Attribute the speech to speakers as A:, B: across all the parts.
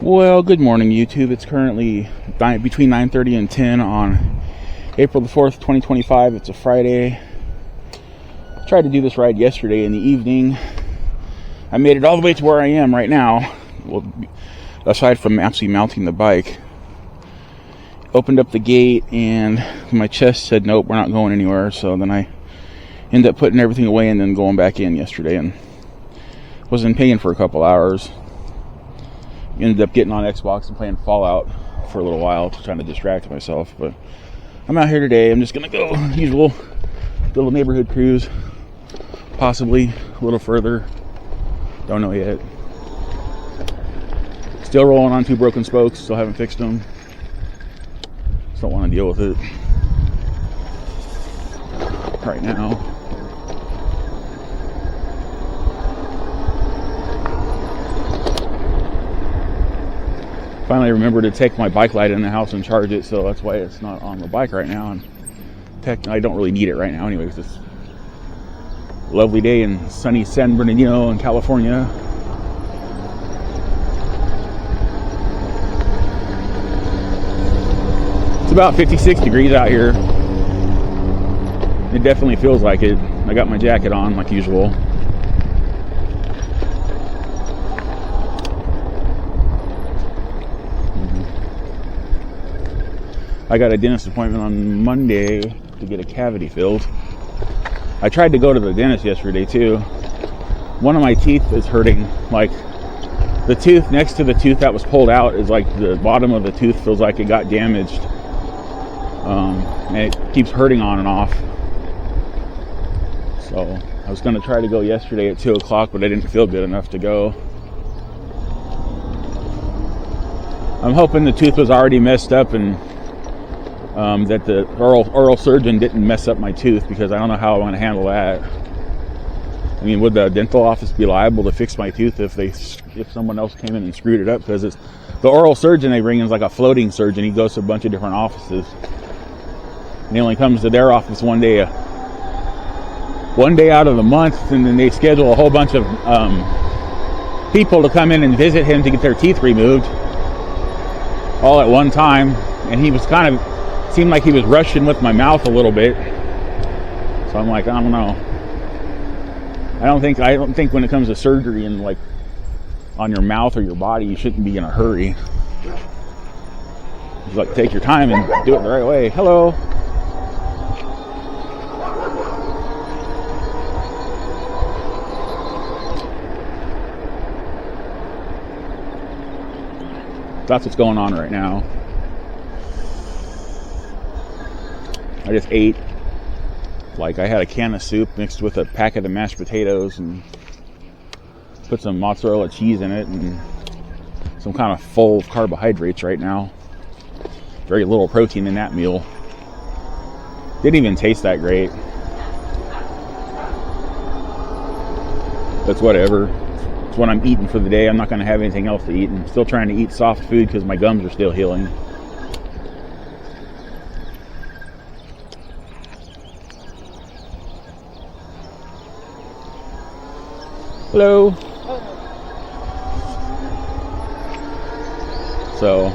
A: Well, good morning, YouTube. It's currently between 9:30 and 10 on April the 4th, 2025. It's a Friday. I tried to do this ride yesterday in the evening. I made it all the way to where I am right now. Well, aside from actually mounting the bike. Opened up the gate and my chest said, nope, we're not going anywhere. So then I ended up putting everything away and then going back in yesterday and was in pain for a couple hours. Ended up getting on Xbox and playing Fallout for a little while, trying to distract myself. But I'm out here today. I'm just gonna go usual little neighborhood cruise, possibly a little further. Don't know yet. Still rolling on 2 broken spokes. Still haven't fixed them. Just don't want to deal with it right now. Finally remembered to take my bike light in the house and charge it, so that's why it's not on the bike right now. And I don't really need it right now anyway, because it's a lovely day in sunny San Bernardino in California. It's about 56 degrees out here. It definitely feels like it. I got my jacket on like usual. I got a dentist appointment on Monday to get a cavity filled. I tried to go to the dentist yesterday too. One of my teeth is hurting. Like the tooth next to the tooth that was pulled out is like the bottom of the tooth feels like it got damaged. And it keeps hurting on and off. So I was going to try to go yesterday at 2 o'clock, but I didn't feel good enough to go. I'm hoping the tooth was already messed up and that the oral surgeon didn't mess up my tooth, because I don't know how I'm going to handle that. I mean, would the dental office be liable to fix my tooth if someone else came in and screwed it up? Because it's the oral surgeon they bring in is like a floating surgeon. He goes to a bunch of different offices, and he only comes to their office one day out of the month, and then they schedule a whole bunch of people to come in and visit him to get their teeth removed all at one time. And he was seemed like he was rushing with my mouth a little bit. So I'm like, I don't know. I don't think when it comes to surgery and like on your mouth or your body, you shouldn't be in a hurry. Just like take your time and do it the right way. Hello. That's what's going on right now. I just ate, like I had a can of soup mixed with a packet of mashed potatoes and put some mozzarella cheese in it and some kind of full of carbohydrates right now. Very little protein in that meal. Didn't even taste that great. That's whatever. It's what I'm eating for the day. I'm not going to have anything else to eat. I'm still trying to eat soft food because my gums are still healing. Hello. So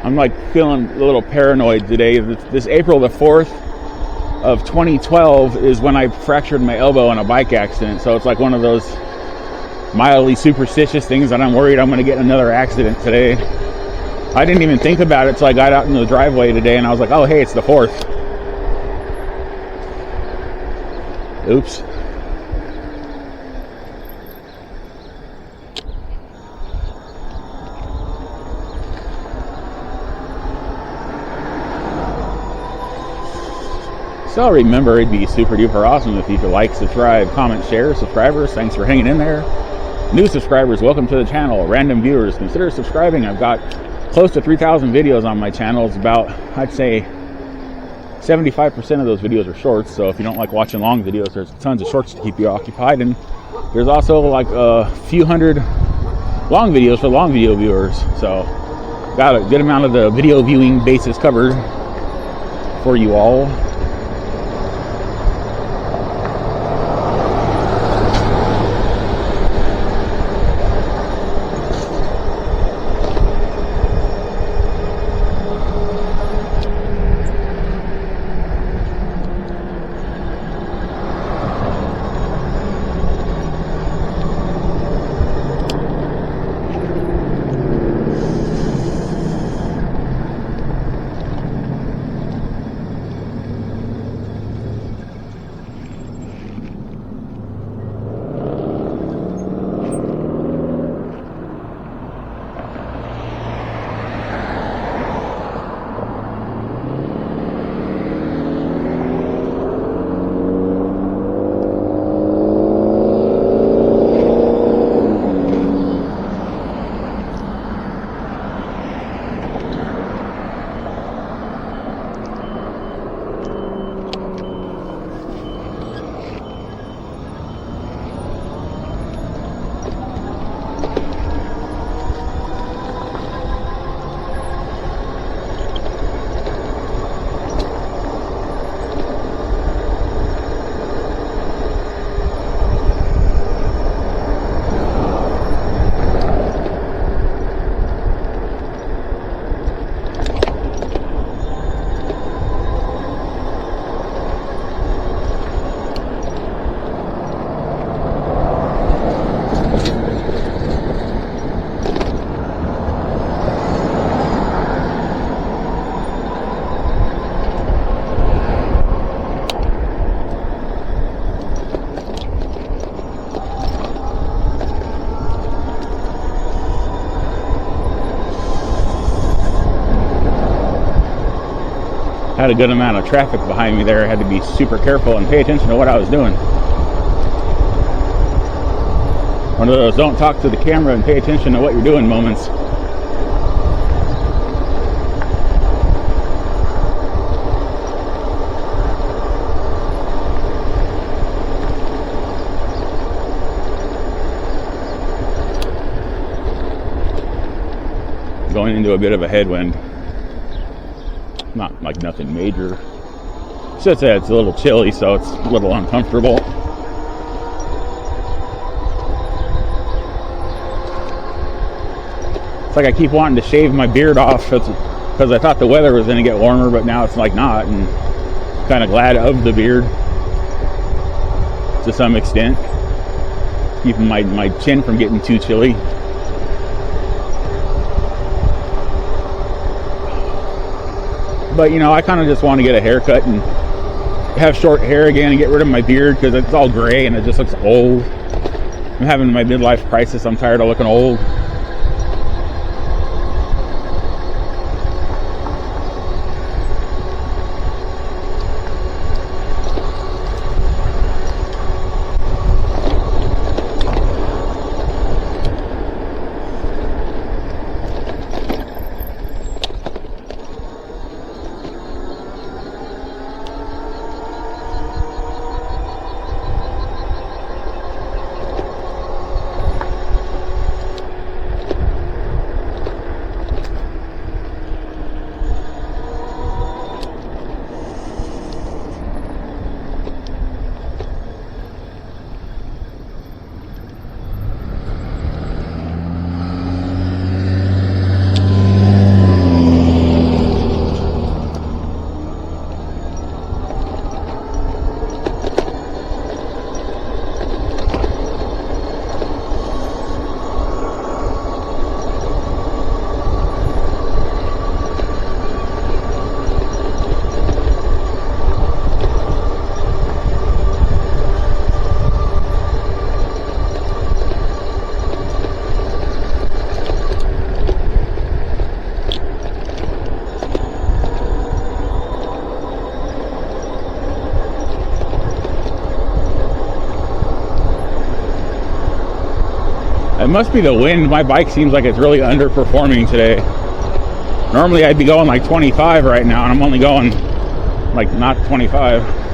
A: I'm like feeling a little paranoid today. This April the 4th of 2012 is when I fractured my elbow in a bike accident. So it's like one of those mildly superstitious things that I'm worried I'm going to get another accident today. I didn't even think about it until I got out into the driveway today and I was like, oh, hey, it's the 4th. Oops. So remember, it'd be super duper awesome if you could like, subscribe, comment, share. Subscribers, thanks for hanging in there. New subscribers, welcome to the channel. Random viewers, consider subscribing. I've got close to 3,000 videos on my channel. It's about, I'd say, 75% of those videos are shorts. So if you don't like watching long videos, there's tons of shorts to keep you occupied. And there's also like a few hundred long videos for long video viewers. So got a good amount of the video viewing bases covered for you all. Had a good amount of traffic behind me there. I had to be super careful and pay attention to what I was doing. One of those don't talk to the camera and pay attention to what you're doing moments. Going into a bit of a headwind. Not like nothing major. So it's a little chilly, so it's a little uncomfortable. It's like I keep wanting to shave my beard off because I thought the weather was going to get warmer, but now it's like not, and I'm kind of glad of the beard to some extent, keeping my chin from getting too chilly. But, you know, I kind of just want to get a haircut and have short hair again and get rid of my beard because it's all gray and it just looks old. I'm having my midlife crisis. I'm tired of looking old. must be the wind. My bike seems like it's really underperforming today. Normally I'd be going like 25 right now, and I'm only going like not 25.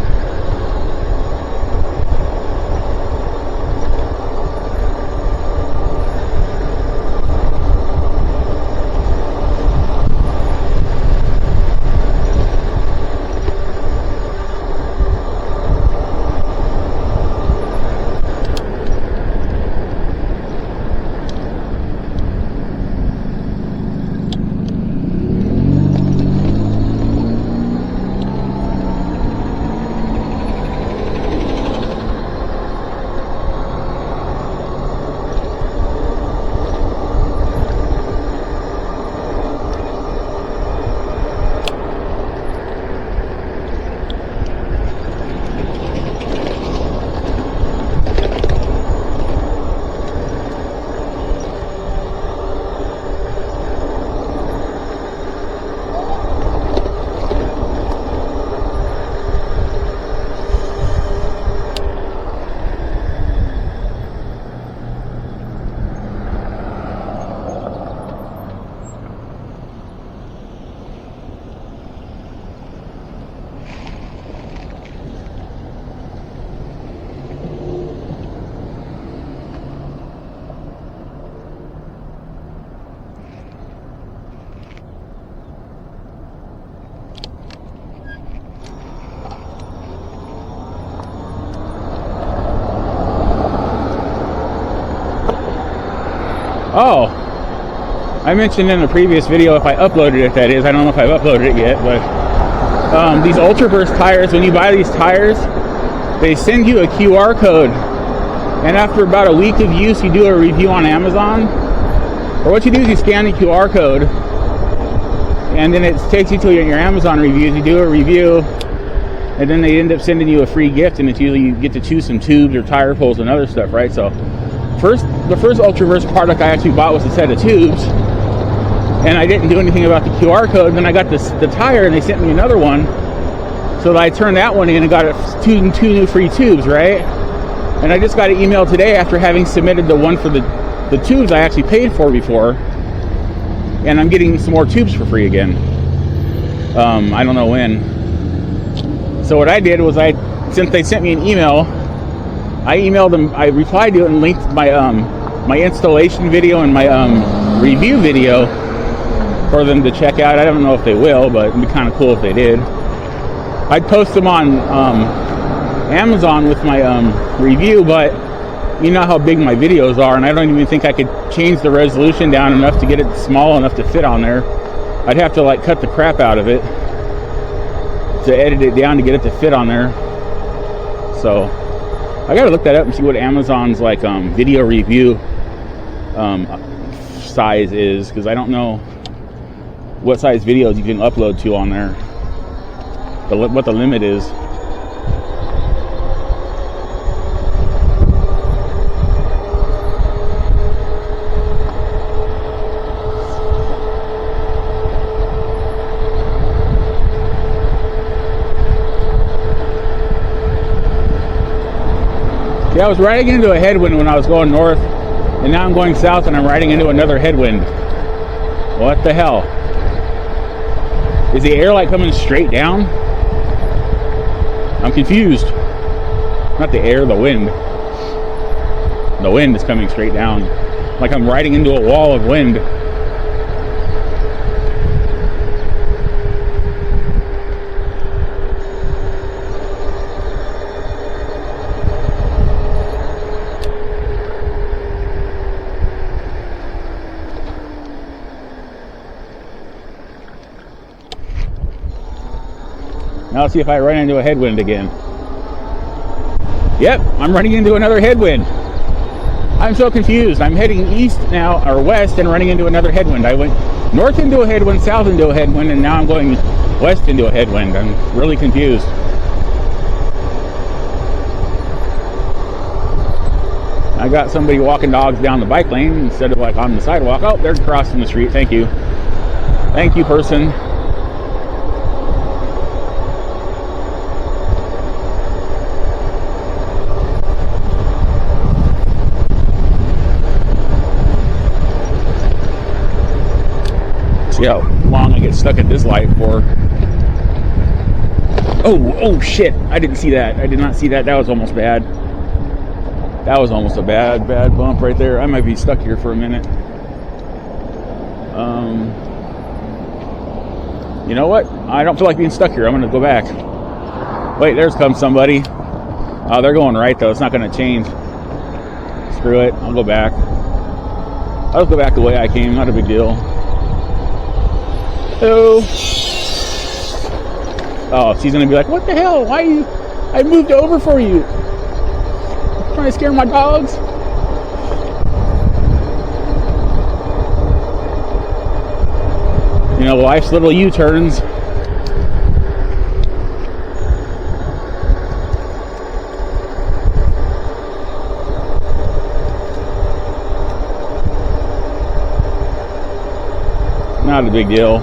A: Oh, I mentioned in a previous video, if I uploaded it, that is. I don't know if I've uploaded it yet, but these Ultraburst tires, when you buy these tires, they send you a QR code. And after about a week of use, you do a review on Amazon. Or what you do is you scan the QR code, and then it takes you to your Amazon reviews. You do a review, and then they end up sending you a free gift, and it's usually you get to choose some tubes or tire pulls and other stuff, right? So the first Ultraburst product I actually bought was a set of tubes, and I didn't do anything about the QR code. Then I got the tire, and they sent me another one, so I turned that one in and got two new free tubes, right? And I just got an email today after having submitted the one for the tubes I actually paid for before, and I'm getting some more tubes for free again. I don't know when. So what I did was, since they sent me an email, I emailed them, I replied to it and linked my my installation video and my review video for them to check out. I don't know if they will, but it'd be kind of cool if they did. I'd post them on Amazon with my review, but you know how big my videos are, and I don't even think I could change the resolution down enough to get it small enough to fit on there. I'd have to like cut the crap out of it to edit it down to get it to fit on there. So I gotta look that up and see what Amazon's like video review size is, because I don't know what size videos you can upload to on there, what the limit is. Yeah, I was riding into a headwind when I was going north, and now I'm going south and I'm riding into another headwind. What the hell? Is the air like coming straight down? I'm confused. Not the air, the wind. The wind is coming straight down. Like I'm riding into a wall of wind. Now let's see if I run into a headwind again. Yep, I'm running into another headwind. I'm so confused. I'm heading east now, or west, and running into another headwind. I went north into a headwind, south into a headwind, and now I'm going west into a headwind. I'm really confused. I got somebody walking dogs down the bike lane instead of like on the sidewalk. Oh, they're crossing the street. Thank you. Thank you, person. See how long I get stuck at this light for. Oh shit. I didn't see that. I did not see that. That was almost bad. That was almost a bad bump right there. I might be stuck here for a minute. You know what? I don't feel like being stuck here. I'm going to go back. Wait, there's comes somebody. Oh, they're going right, though. It's not going to change. Screw it. I'll go back. I'll just go back the way I came. Not a big deal. Hello. Oh, she's going to be like, what the hell? Why you... I moved over for you. Trying to scare my dogs? You know, life's little U-turns. Not a big deal.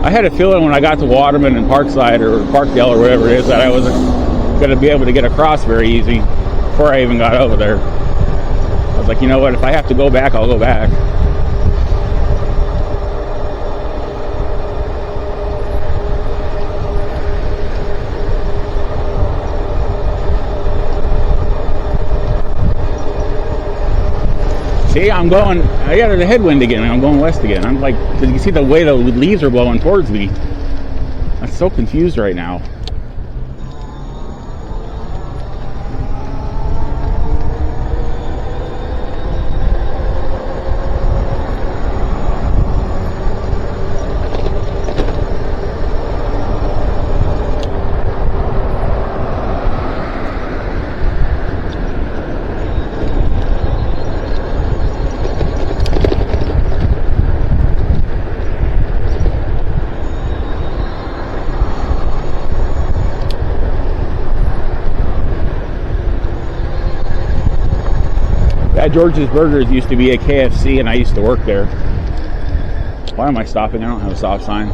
A: I had a feeling when I got to Waterman and Parkside or Parkdale or whatever it is that I wasn't going to be able to get across very easy before I even got over there. I was like, you know what, if I have to go back, I'll go back. See, I got a headwind again, and I'm going west again. I'm like, did you see the way the leaves are blowing towards me? I'm so confused right now. George's Burgers used to be a KFC, and I used to work there. Why am I stopping? I don't have a stop sign.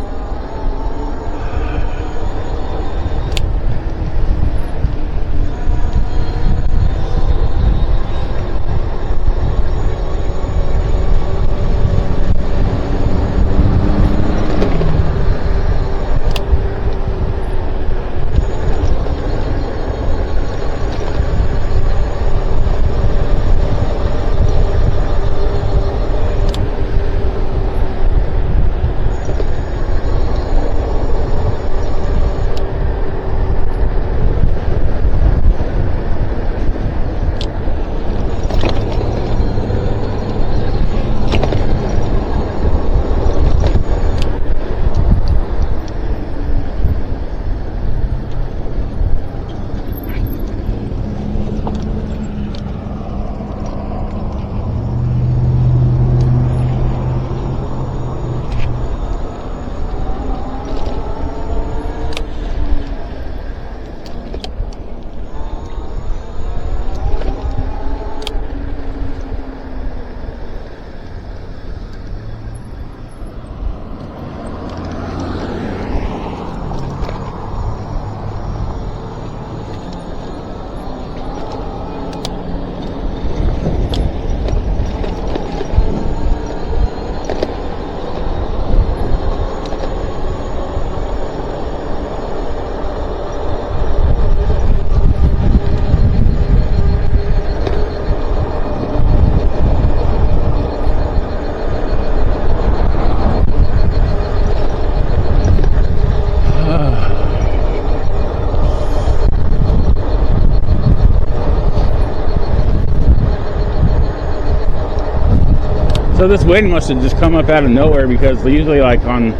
A: So this wind must have just come up out of nowhere, because usually like on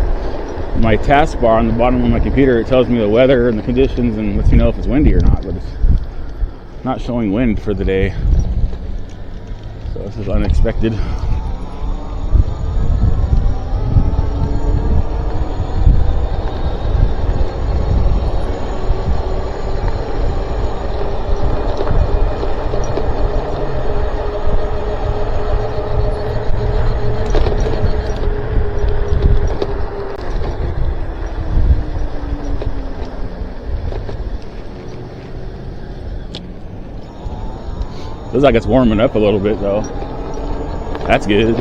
A: my taskbar on the bottom of my computer, it tells me the weather and the conditions and lets me know if it's windy or not, but it's not showing wind for the day. So this is unexpected. Looks like it's warming up a little bit though. That's good.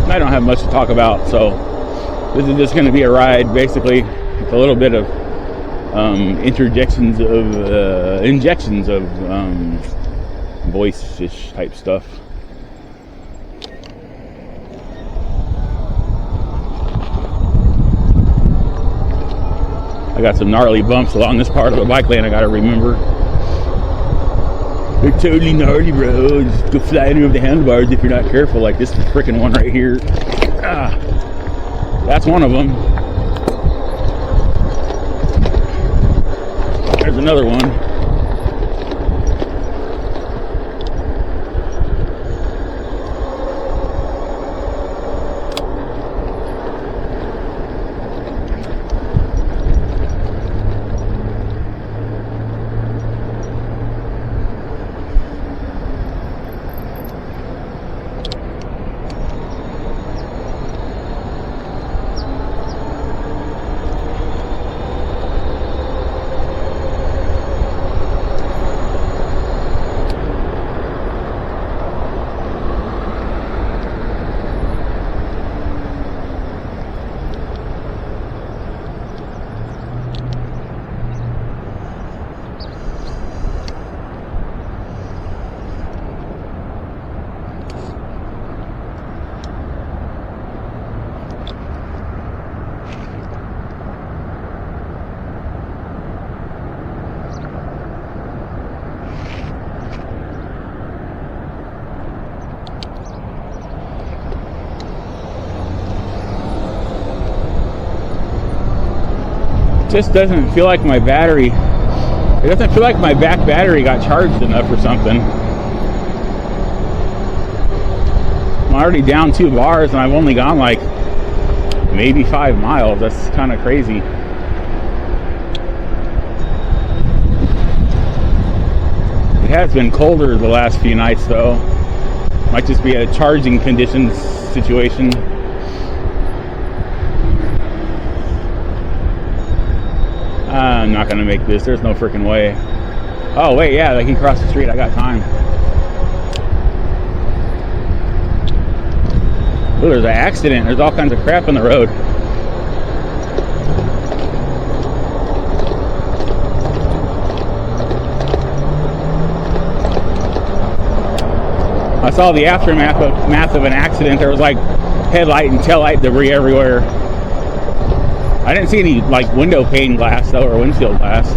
A: I don't have much to talk about, so this is just going to be a ride, basically. It's a little bit of injections of voice-ish type stuff. I got some gnarly bumps along this part of the bike lane I got to remember. They're totally gnarly roads. Go flying over the handlebars if you're not careful, like this freaking one right here. That's one of them. There's another one. Just doesn't feel like my battery, it doesn't feel like my back battery got charged enough or something. I'm already down 2 bars and I've only gone like maybe 5 miles. That's kind of crazy. It has been colder the last few nights though. Might just be a charging conditions situation. I'm not gonna make this. There's no freaking way. Oh wait, yeah, like he crossed the street. I got time. Oh, there's an accident. There's all kinds of crap on the road. I saw the aftermath of an accident. There was like headlight and taillight debris everywhere. I didn't see any like window pane glass though, or windshield glass.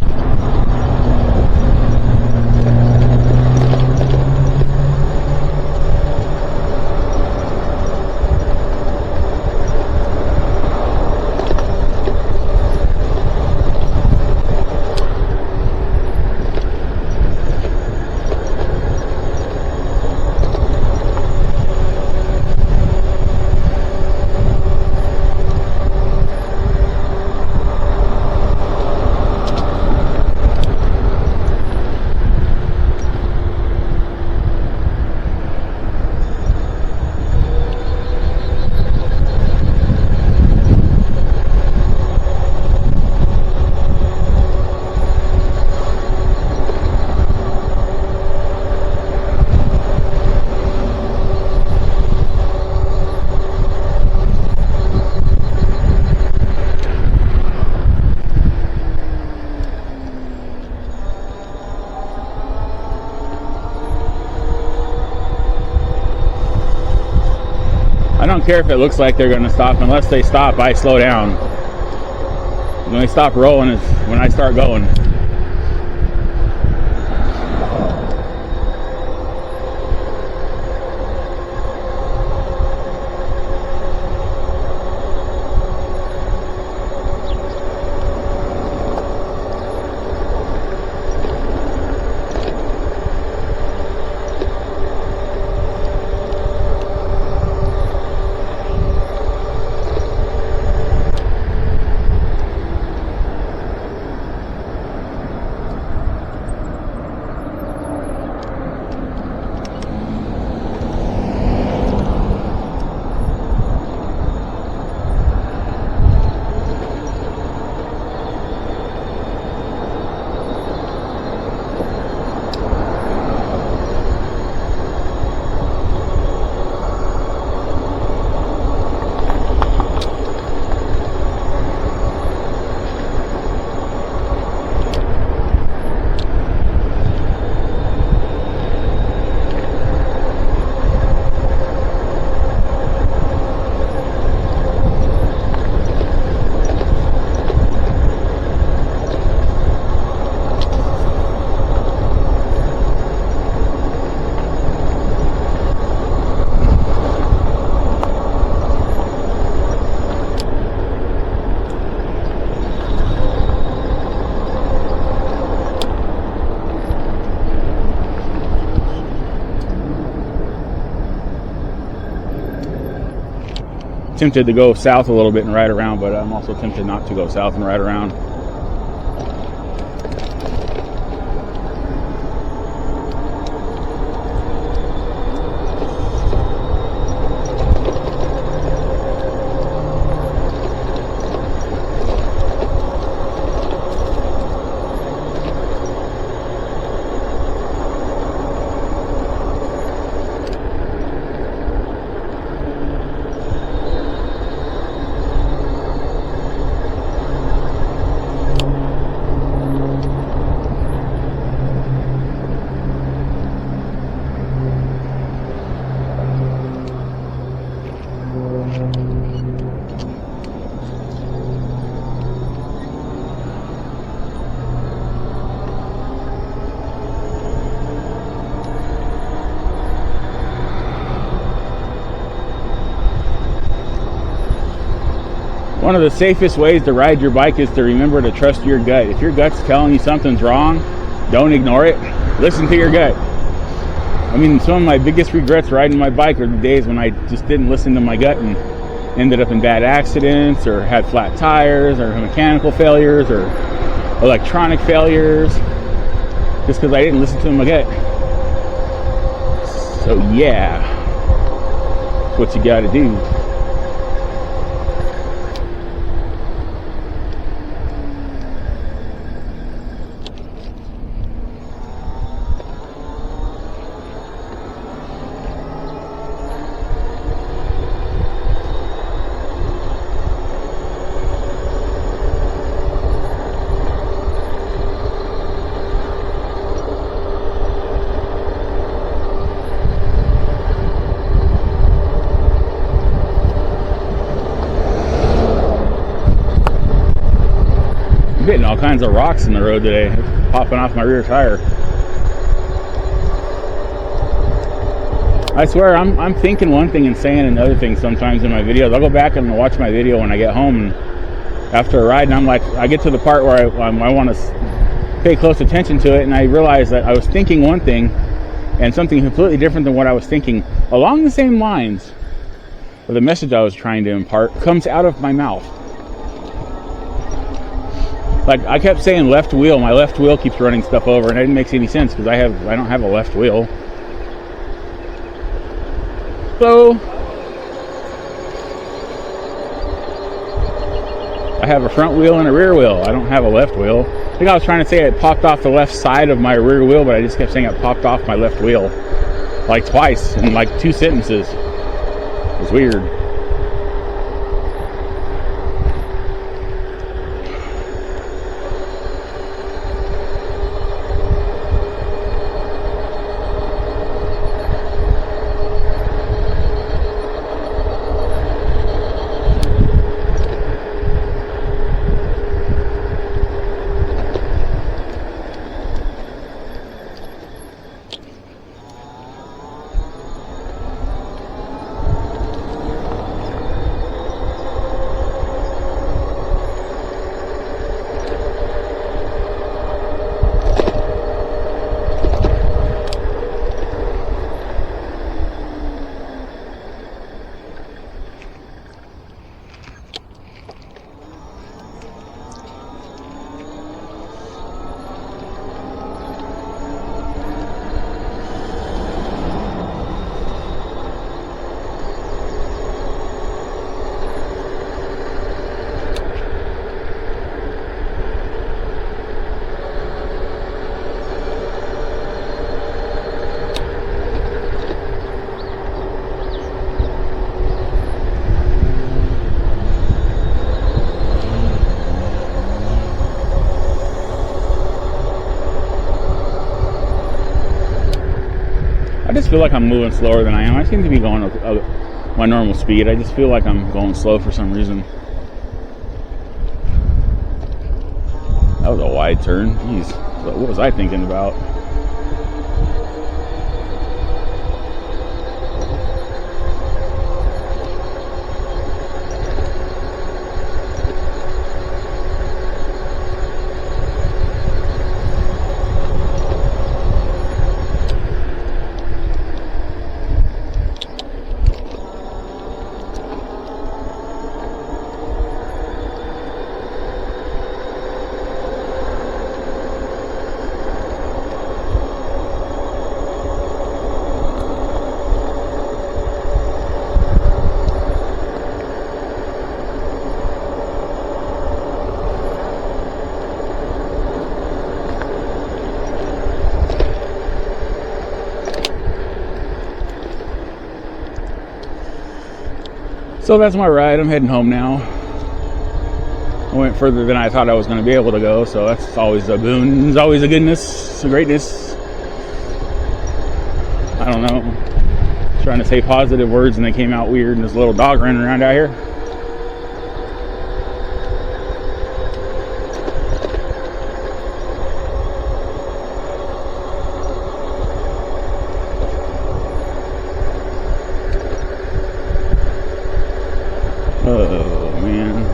A: don't care if it looks like they're going to stop. Unless they stop, I slow down. When they stop rolling is when I start going. Tempted to go south a little bit and ride around, but I'm also tempted not to go south and ride around. One of the safest ways to ride your bike is to remember to trust your gut. If your gut's telling you something's wrong, don't ignore it. Listen to your gut. I mean, some of my biggest regrets riding my bike are the days when I just didn't listen to my gut and ended up in bad accidents or had flat tires or mechanical failures or electronic failures just because I didn't listen to my gut. So yeah, that's what you gotta do. Hitting all kinds of rocks in the road today, popping off my rear tire. I swear I'm thinking one thing and saying another thing sometimes in my videos. I'll go back and watch my video when I get home and after a ride, and I'm like, I get to the part where I want to pay close attention to it, and I realize that I was thinking one thing and something completely different than what I was thinking along the same lines, but the message I was trying to impart comes out of my mouth. Like I kept saying left wheel, my left wheel keeps running stuff over, and it didn't make any sense because I don't have a left wheel. So I have a front wheel and a rear wheel. I don't have a left wheel. I think I was trying to say it popped off the left side of my rear wheel, but I just kept saying it popped off my left wheel like twice in like 2 sentences. It was weird. just feel like I'm moving slower than I am. I seem to be going my normal speed. I just feel like I'm going slow for some reason. That was a wide turn. Jeez, what was I thinking about? So that's my ride. I'm heading home now. I went further than I thought I was going to be able to go, so that's always a boon. It's always a goodness, a greatness. I don't know. Trying to say positive words and they came out weird, and there's a little dog running around out here. Oh, man.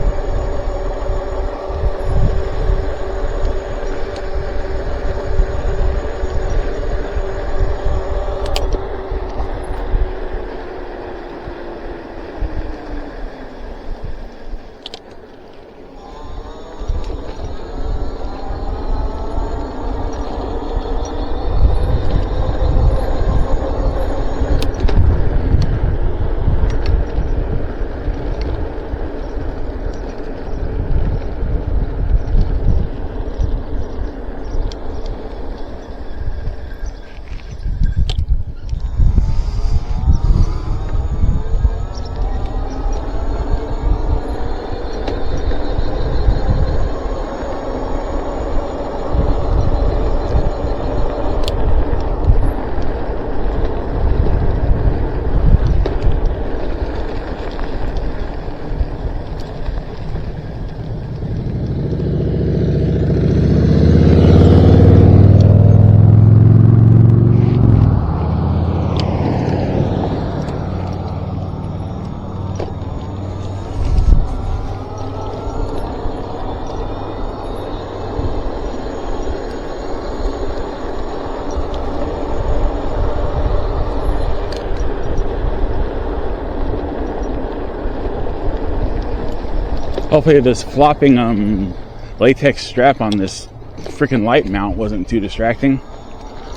A: Hopefully this flopping latex strap on this freaking light mount wasn't too distracting.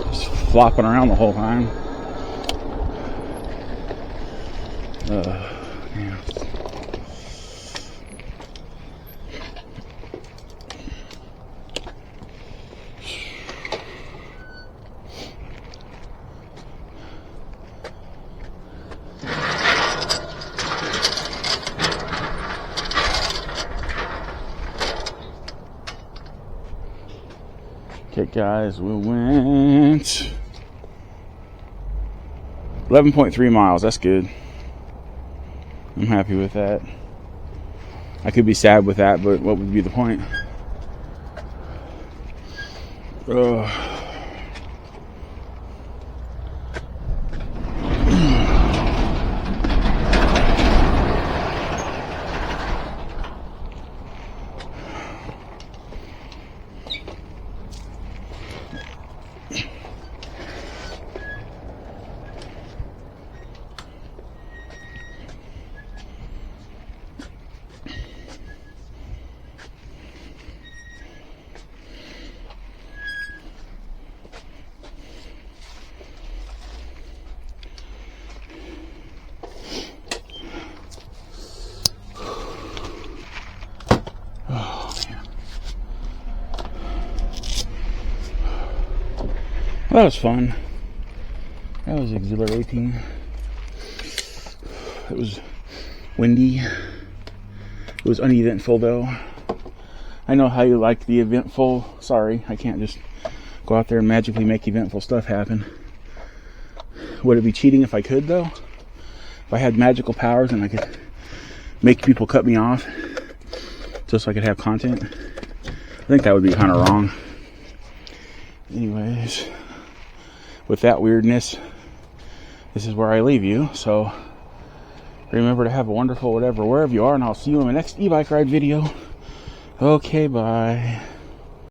A: Just flopping around the whole time. Yeah. Okay, guys, we went 11.3 miles. That's good. I'm happy with that. I could be sad with that, but what would be the point? That was fun. That was exhilarating. It was windy. It was uneventful though. I know how you like the eventful. Sorry, I can't just go out there and magically make eventful stuff happen. Would it be cheating if I could, though? If I had magical powers and I could make people cut me off just so I could have content? I think that would be kind of wrong. Anyways, with that weirdness, this is where I leave you. So remember to have a wonderful whatever, wherever you are, and I'll see you in my next e-bike ride video. Okay, bye.